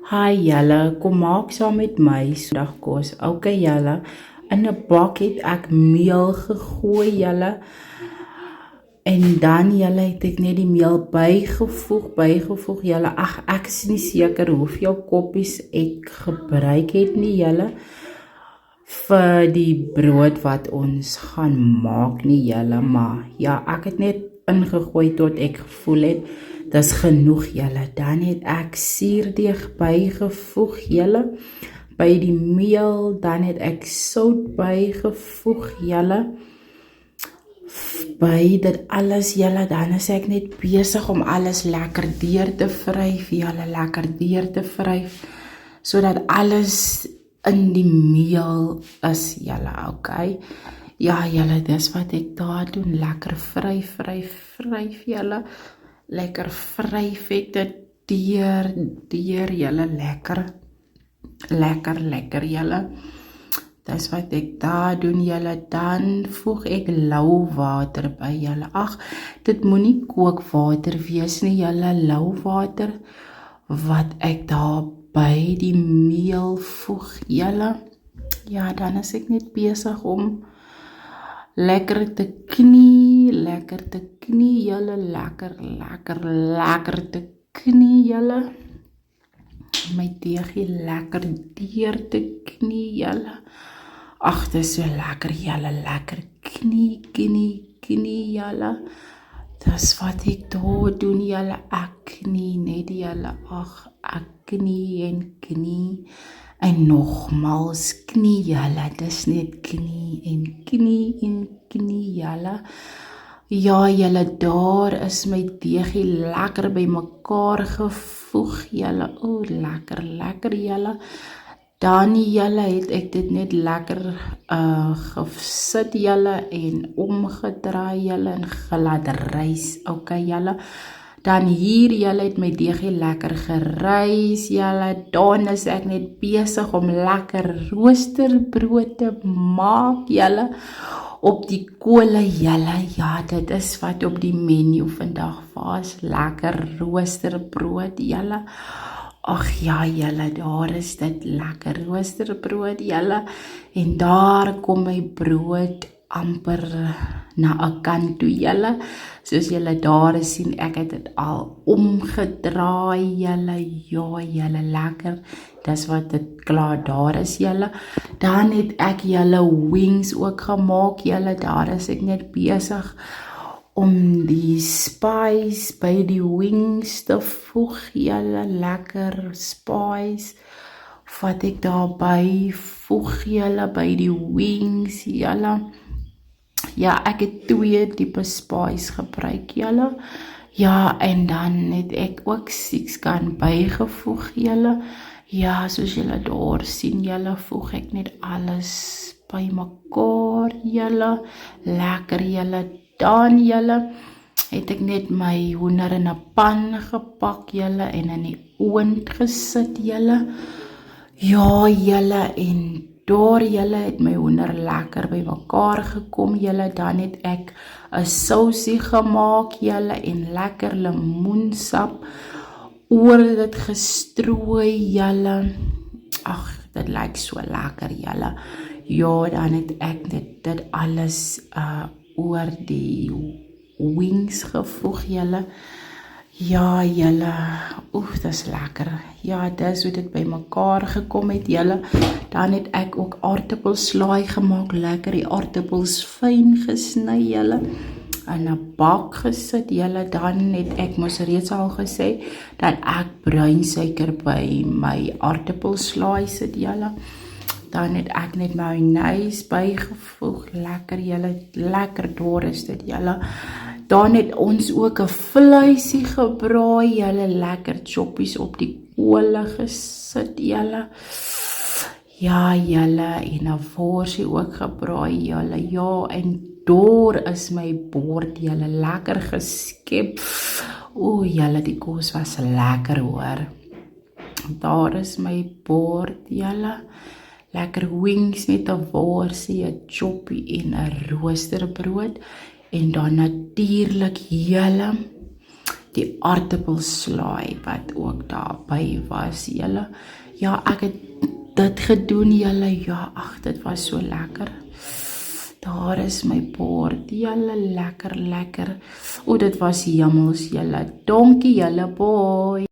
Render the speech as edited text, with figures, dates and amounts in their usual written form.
Hi julle, kom maak saam met my sondagkos. Okay julle, in 'n bak het ek meel gegooi julle. En dan julle het ek net die meel bygevoeg julle. Ag, ek is nie seker hoeveel koppies ek gebruik het nie julle vir die brood wat ons gaan maak nie julle, maar ja, ek het net ingegooi tot ek gevoel het dis genoeg julle. Dan het ek suurdeeg bygevoeg julle by die meel, dan het ek sout bygevoeg julle by dit alles julle. Dan is ek net besig om alles lekker deur te vryf julle, lekker deur te vryf sodat alles in die meel is julle, okay? Ja julle, dis wat ek daar doen, lekker vryf julle. Lekker vryf ek dit deur julle, lekker julle. Dis wat ek daar doen julle. Dan voeg ek lauw water by julle. Ag, dit moenie kookwater wees nie julle, lauw water wat ek daar by die meel voeg julle. Ja, dan is ek net besig om lekker te knie julle, lekker te knie julle. My deegie lekker deur te knie julle. Ag, dis so lekker julle, lekker knie julle. Dis wat ek daar doen julle, ek knie net julle, ag, ek knie en nogmaals knie julle, dis net knie julle. Ja julle, daar is my deegie lekker by mekaar gevoeg julle, o lekker julle. Dan julle het ek dit net lekker gesit julle en omgedraai julle en gelaat rys, okay julle. Dan hier julle het my deegie lekker gerys julle. Dan is ek net besig om lekker roosterbrood te maak julle op die kole julle. Ja, dit is wat op die menu vandag was, lekker roosterbrood julle. Ag ja julle, daar is dit lekker roosterbrood julle. En daar kom my brood amper na 'n kant toe julle. Soos julle daar sien, ek het dit al omgedraai julle. Ja julle, lekker. Dis wat dit klaar daar is julle. Dan het ek julle wings ook gemaak julle. Daar is ek net besig om die spice by die wings te voeg julle, lekker spice wat ek daarby voeg julle by die wings julle. Ja, ek het 2 tipe spice gebruik julle. Ja, en dan het ek ook sixkan bygevoeg julle. Ja, soos julle daar sien julle, voeg ek net alles by mekaar julle, lekker julle. Dan julle het ek net my hoender in 'n pan gepak julle en in die oond gesit julle. Ja julle, en daar julle het my hoender lekker by mekaar gekom julle. Dan het ek 'n sousie gemaak julle en lekker lemoensap oor dit gestrooi julle. Ag, dit lyk so lekker julle. Ja, dan het ek dit alles oor die wings gevoeg julle. Ja julle, oef, dis lekker. Ja, dis hoe dit by mekaar gekom het julle. Dan het ek ook aartappelslaai gemaak, lekker die aartappels fyn gesny julle, in 'n bak gesit julle. Dan het ek mos reeds al gesê dat ek bruinsuiker by my aartappelslaai sit julle. Dan het ek net mayonnaise bygevoeg, lekker julle, lekker daar is dit julle. Dan het ons ook 'n vleisie gebraai julle, lekker choppies op die kole gesit julle. Ja julle, en 'n worsie ook gebraai julle. Ja, en daar is my bord julle, lekker geskep. O julle, die kos was lekker hoor. Daar is my bord julle. Lekker wings met 'n worsie, 'n choppie en 'n roosterbrood. En dan natuurlik julle die aardappelslaai wat ook daarby was, julle. Ja, ek het dit gedoen, julle. Ja, ag, dit was so lekker. Daar is my bord, julle, lekker. O, dit was hemels, julle. Donkie, julle, boy.